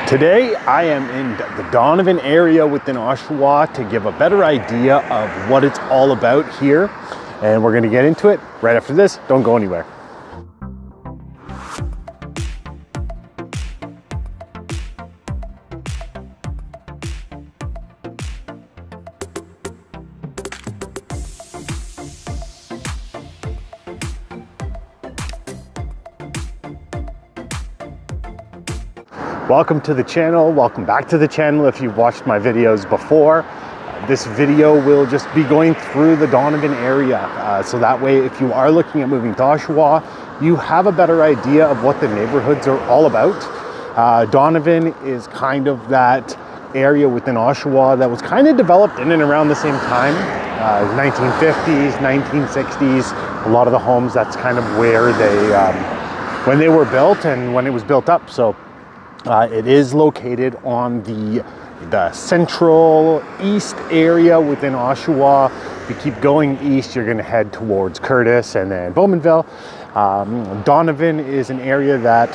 Today I am in the Donovan area within Oshawa to give a better idea of what it's all about here, and we're going to get into it right after this. Don't go anywhere. Welcome to the channel. Welcome back to the channel if you've watched my videos before. This video will just be going through the Donovan area. So that way, if you are looking at moving to Oshawa, you have a better idea of what the neighborhoods are all about. Donovan is kind of that area within Oshawa that was kind of developed in and around the same time. 1950s, 1960s, a lot of the homes, that's kind of where they, when they were built and when it was built up. So it is located on the central east area within Oshawa. If you keep going east, you're going to head towards Curtis and then Bowmanville. Donovan is an area that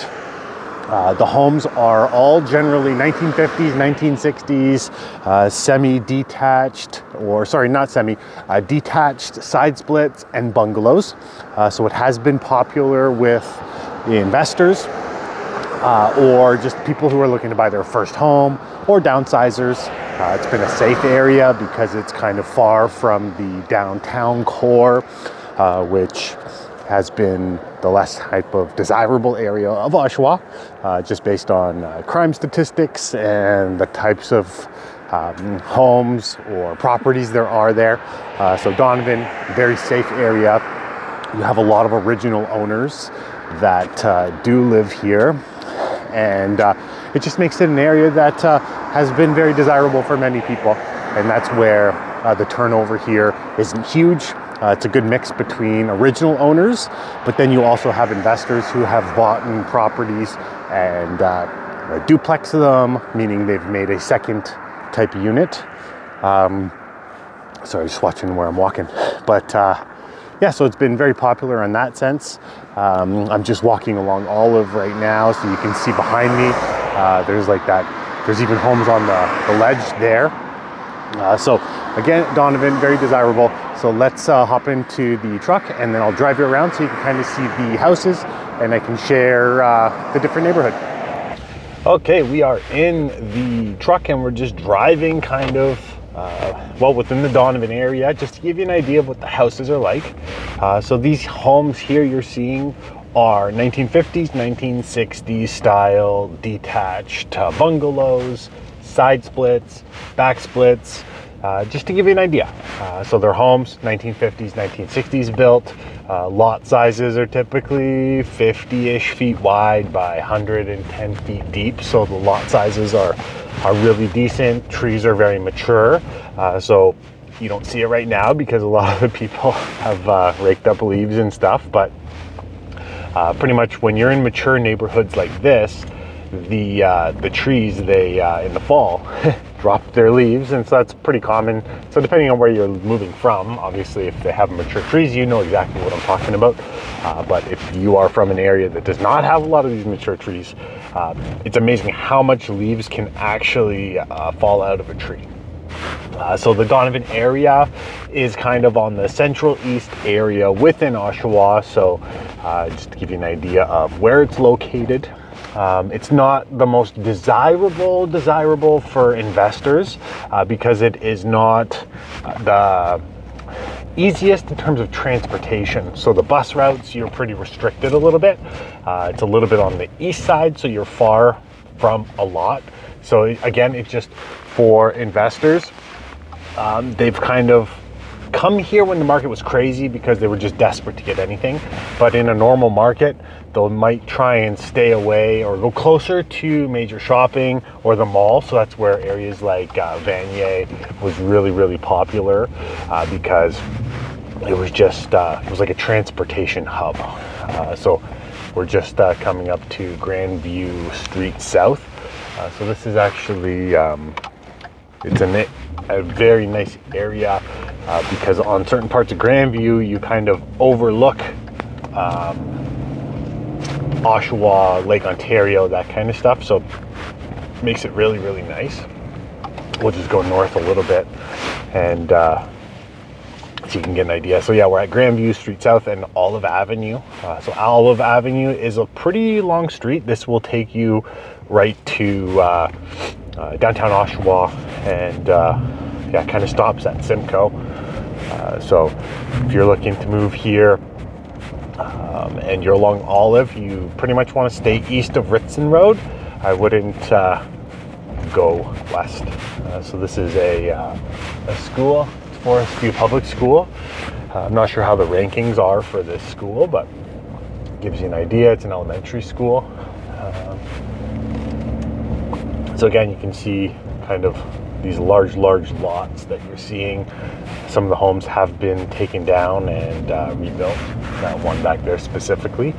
the homes are all generally 1950s, 1960s, semi-detached, or sorry, not semi, detached side splits and bungalows. So it has been popular with the investors, or just people who are looking to buy their first home or downsizers. It's been a safe area because it's kind of far from the downtown core, which has been the less type of desirable area of Oshawa, just based on crime statistics and the types of homes or properties there are there. So Donovan, very safe area. You have a lot of original owners that do live here. And it just makes it an area that has been very desirable for many people. And that's where the turnover here isn't huge. It's a good mix between original owners, but then you also have investors who have bought in properties and duplex them, meaning they've made a second type of unit. Sorry, just watching where I'm walking. But yeah, so it's been very popular in that sense. I'm just walking along Olive right now, so you can see behind me, there's like that, there's even homes on the ledge there. So again, Donovan, very desirable. So let's hop into the truck and then I'll drive you around so you can kind of see the houses and I can share the different neighborhood. Okay, we are in the truck and we're just driving kind of well, within the Donovan area, just to give you an idea of what the houses are like. So these homes here you're seeing are 1950s, 1960s style detached bungalows, side splits, back splits, just to give you an idea. So they're homes, 1950s, 1960s built. Lot sizes are typically 50-ish feet wide by 110 feet deep. So the lot sizes are really decent. Trees are very mature. So you don't see it right now because a lot of the people have raked up leaves and stuff. But pretty much when you're in mature neighborhoods like this, the trees, they in the fall drop their leaves, and so that's pretty common. So depending on where you're moving from, obviously if they have mature trees, you know exactly what I'm talking about. But if you are from an area that does not have a lot of these mature trees, it's amazing how much leaves can actually fall out of a tree. So the Donovan area is kind of on the central east area within Oshawa. So just to give you an idea of where it's located, it's not the most desirable for investors because it is not the easiest in terms of transportation. So the bus routes, you're pretty restricted a little bit. It's a little bit on the east side, so you're far from a lot. So again, it's just for investors. They've kind of come here when the market was crazy because they were just desperate to get anything. But in a normal market, they might try and stay away or go closer to major shopping or the mall. So that's where areas like Vanier was really popular because it was just, it was like a transportation hub. So we're just coming up to Grandview Street South. So this is actually, it's a very nice area because on certain parts of Grandview, you kind of overlook Oshawa, Lake Ontario, that kind of stuff. So makes it really, really nice. We'll just go north a little bit and so you can get an idea. So yeah, we're at Grandview Street South and Olive Avenue. So Olive Avenue is a pretty long street. This will take you right to downtown Oshawa, and yeah, kind of stops at Simcoe. So if you're looking to move here and you're along Olive, you pretty much want to stay east of Ritson Road. I wouldn't go west. So this is a school, Forest View Public School. I'm not sure how the rankings are for this school, but it gives you an idea. It's an elementary school. So again, you can see kind of these large lots that you're seeing. Some of the homes have been taken down and rebuilt. One back there specifically,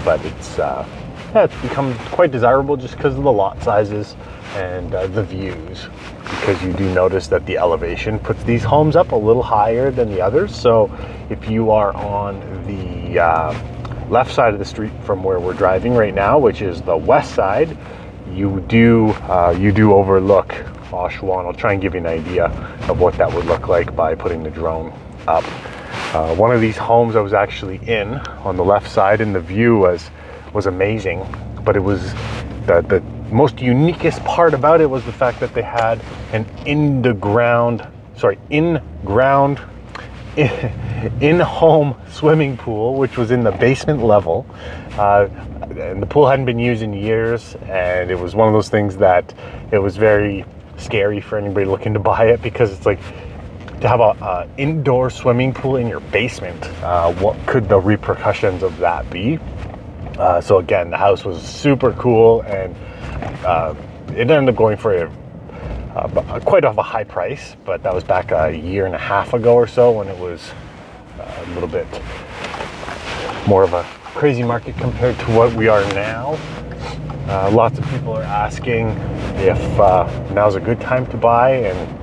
but it's yeah, it's become quite desirable just because of the lot sizes and the views, because you do notice that the elevation puts these homes up a little higher than the others. So if you are on the left side of the street from where we're driving right now, which is the west side, you do overlook Oshawa, and I'll try and give you an idea of what that would look like by putting the drone up. One of these homes I was actually in on the left side, and the view was amazing, but it was the most uniquest part about it was the fact that they had an in-home swimming pool, which was in the basement level, and the pool hadn't been used in years, and it was one of those things that it was very scary for anybody looking to buy it, because it's like, to have a indoor swimming pool in your basement, what could the repercussions of that be? So again, the house was super cool, and it ended up going for quite of a high price, but that was back a year and a half ago or so, when it was a little bit more of a crazy market compared to what we are now. Lots of people are asking if now's a good time to buy, and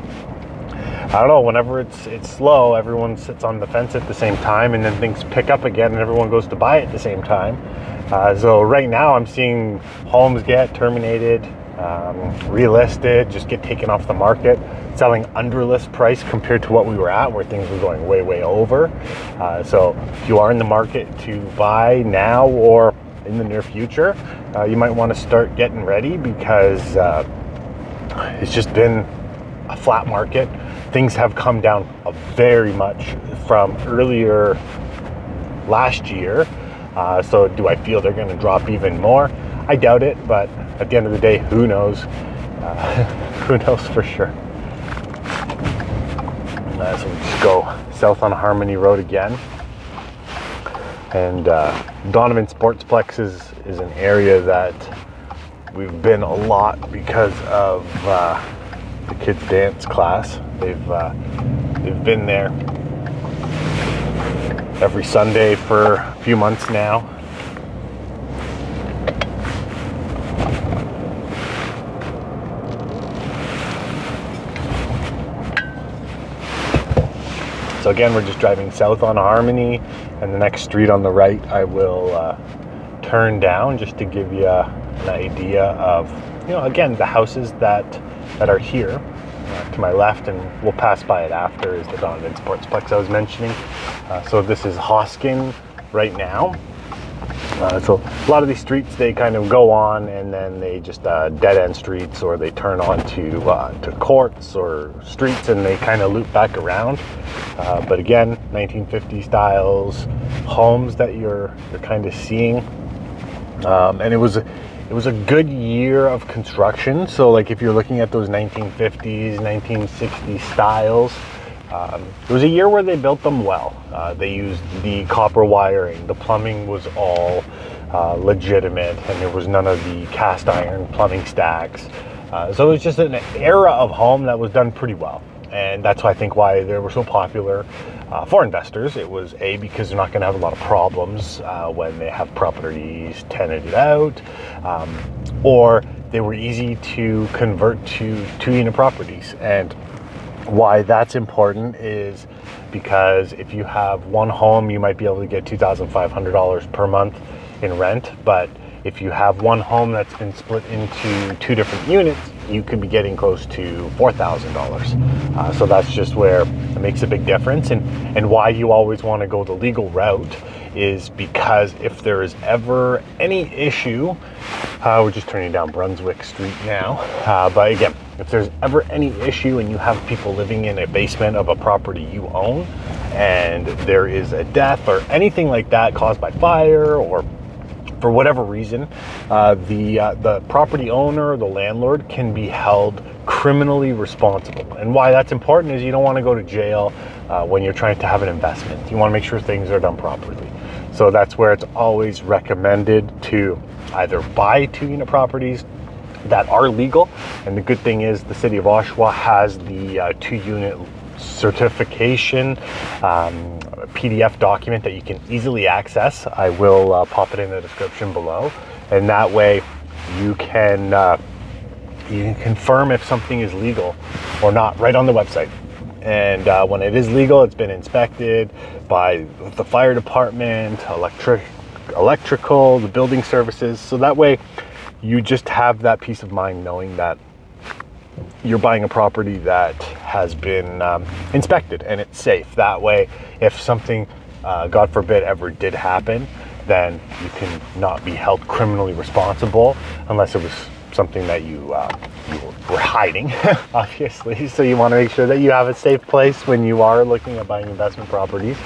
I don't know, whenever it's slow, everyone sits on the fence at the same time, and then things pick up again and everyone goes to buy at the same time. So right now I'm seeing homes get terminated, relisted, just get taken off the market, selling under list price compared to what we were at, where things were going way over. So if you are in the market to buy now or in the near future, you might want to start getting ready, because it's just been a flat market. Things have come down very much from earlier last year. So do I feel they're going to drop even more? I doubt it, but at the end of the day, who knows? Who knows for sure? So we just go south on Harmony Road again. And Donovan Sportsplex is an area that we've been a lot because of the kids' dance class. They've been there every Sunday for a few months now. So again, we're just driving south on Harmony, and the next street on the right I will turn down, just to give you an idea of, again, the houses that are here. To my left, and we'll pass by it after, is the Donovan Sportsplex I was mentioning. So this is Hoskin right now. So a lot of these streets, they kind of go on and then they just dead-end streets, or they turn on to courts or streets, and they kind of loop back around. But again, 1950 styles homes that you're kind of seeing. And it was a good year of construction. So like, if you're looking at those 1950s, 1960s styles, it was a year where they built them well. They used the copper wiring. The plumbing was all legitimate, and there was none of the cast iron plumbing stacks. So it was just an era of home that was done pretty well. And that's why I think why they were so popular for investors. It was because they're not going to have a lot of problems when they have properties tenanted out, or they were easy to convert to two-unit properties. And why that's important is because if you have one home, you might be able to get $2,500 per month in rent, but If you have one home that's been split into 2 different units, you could be getting close to $4,000. So that's just where it makes a big difference. And why you always want to go the legal route is because if there is ever any issue, we're just turning down Brunswick Street now, but again, if there's ever any issue and you have people living in a basement of a property you own, and there is a death or anything like that caused by fire or for whatever reason, the property owner or the landlord can be held criminally responsible. And why that's important is you don't want to go to jail when you're trying to have an investment. You want to make sure things are done properly. So that's where it's always recommended to either buy 2-unit properties that are legal. And the good thing is the city of Oshawa has the 2-unit certification PDF document that you can easily access. I will pop it in the description below, and that way you can confirm if something is legal or not right on the website. And when it is legal, it's been inspected by the fire department, electrical, the building services. So that way you just have that peace of mind knowing that you're buying a property that has been inspected and it's safe. That way, if something, God forbid, ever did happen, then you can not be held criminally responsible unless it was something that you were hiding, obviously. So you want to make sure that you have a safe place when you are looking at buying investment properties.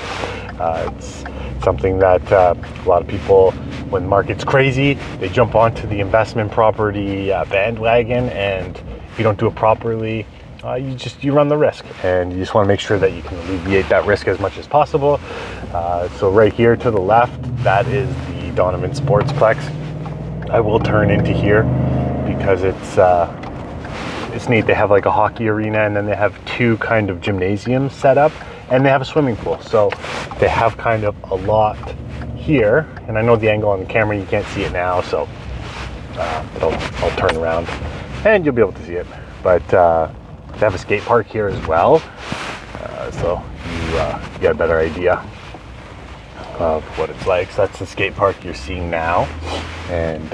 It's something that a lot of people, when the market's crazy, they jump onto the investment property bandwagon, and if you don't do it properly, you run the risk, and you just want to make sure that you can alleviate that risk as much as possible. So right here to the left, that is the Donovan Sportsplex. I will turn into here because it's neat. They have like a hockey arena, and then they have 2 kind of gymnasiums set up, and they have a swimming pool. So they have kind of a lot here, and I know the angle on the camera, you can't see it now, so I'll turn around and you'll be able to see it. But they have a skate park here as well, so you get a better idea of what it's like. So that's the skate park you're seeing now, and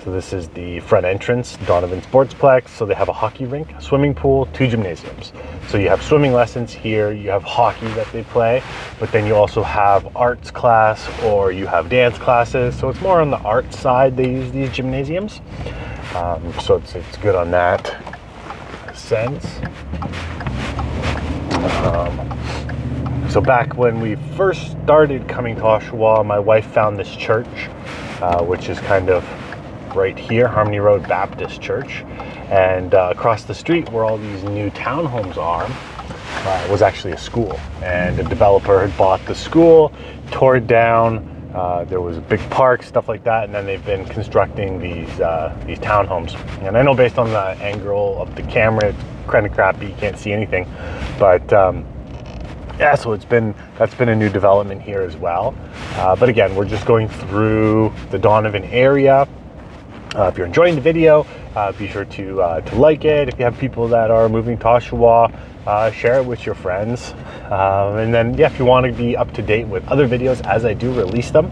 so this is the front entrance, Donovan Sportsplex. So they have a hockey rink, a swimming pool, 2 gymnasiums. So you have swimming lessons here, you have hockey that they play, but then you also have arts class or you have dance classes. So it's more on the arts side they use these gymnasiums. So it's good on that sense. So back when we first started coming to Oshawa, my wife found this church, which is kind of right here, Harmony Road Baptist Church, and across the street where all these new townhomes are was actually a school, and a developer had bought the school, tore it down. There was a big park, stuff like that, and then they've been constructing these townhomes. And I know based on the angle of the camera, it's kind of crappy, you can't see anything, but yeah, so that's been a new development here as well. But again, we're just going through the Donovan area. If you're enjoying the video, be sure to like it. If you have people that are moving to Oshawa, share it with your friends. And then, yeah, if you want to be up to date with other videos as I do release them,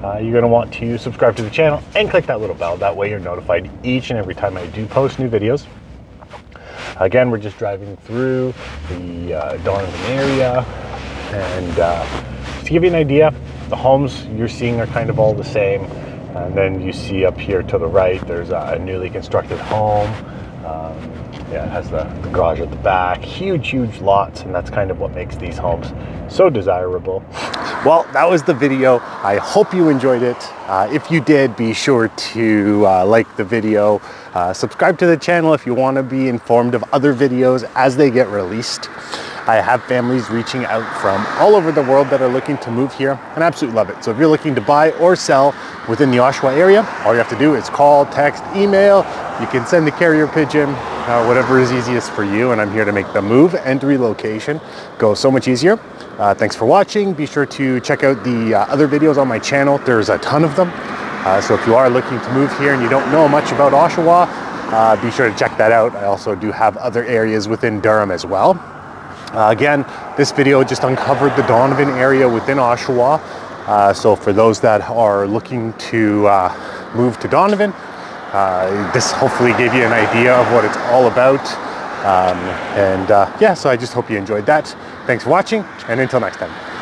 you're going to want to subscribe to the channel and click that little bell. That way you're notified each and every time I do post new videos. Again, we're just driving through the Donovan area, and to give you an idea, the homes you're seeing are kind of all the same. And then you see up here to the right, there's a newly constructed home. Yeah, it has the garage at the back, huge lots, and that's kind of what makes these homes so desirable. Well, that was the video. I hope you enjoyed it. If you did, be sure to like the video, subscribe to the channel if you want to be informed of other videos as they get released. I have families reaching out from all over the world that are looking to move here, and I absolutely love it. So if you're looking to buy or sell within the Oshawa area, all you have to do is call, text, email. You can send the carrier pigeon, whatever is easiest for you, and I'm here to make the move and relocation go so much easier. Thanks for watching. Be sure to check out the other videos on my channel. There's a ton of them. So if you are looking to move here and you don't know much about Oshawa, be sure to check that out. I also do have other areas within Durham as well. Again, this video just uncovered the Donovan area within Oshawa. So for those that are looking to move to Donovan. This hopefully gave you an idea of what it's all about. Yeah, so I just hope you enjoyed that. Thanks for watching, and until next time.